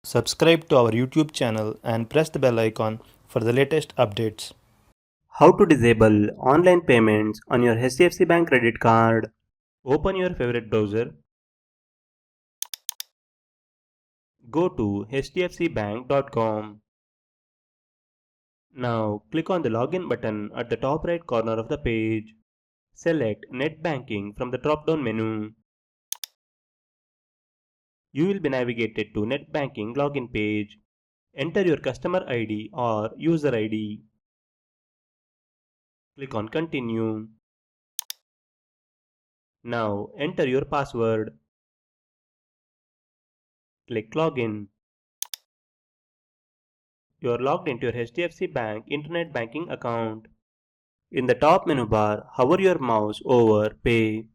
Subscribe to our YouTube channel and press the bell icon for the latest updates. How to disable online payments on your HDFC Bank credit card. Open your favorite browser. Go to hdfcbank.com. Now click on the login button at the top right corner of the page. Select Net Banking from the drop-down menu. You will be navigated to Net Banking login page. Enter your customer ID or user ID. Click on Continue. Now enter your password. Click Login. You are logged into your HDFC Bank Internet Banking account. In the top menu bar, hover your mouse over Pay.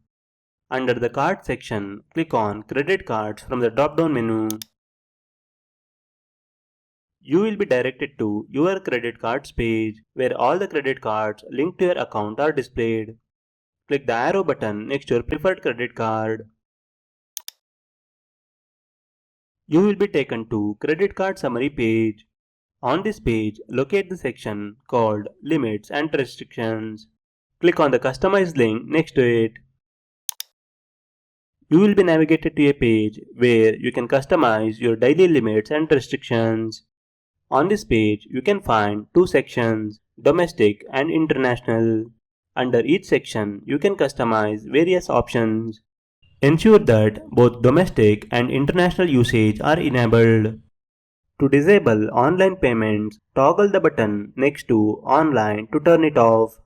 Under the Card section, click on Credit Cards from the drop-down menu. You will be directed to Your Credit Cards page, where all the credit cards linked to your account are displayed. Click the arrow button next to your preferred credit card. You will be taken to Credit Card Summary page. On this page, locate the section called Limits and Restrictions. Click on the Customize link next to it. You will be navigated to a page where you can customize your daily limits and restrictions. On this page, you can find two sections, Domestic and International. Under each section, you can customize various options. Ensure that both domestic and international usage are enabled. To disable online payments, toggle the button next to Online to turn it off.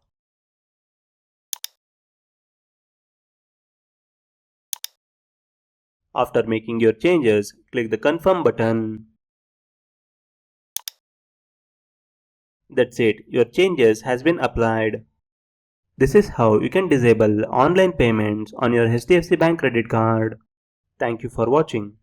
After making your changes, click the Confirm button. That's it, your changes has been applied. This is how you can disable online payments on your HDFC Bank credit card. Thank you for watching.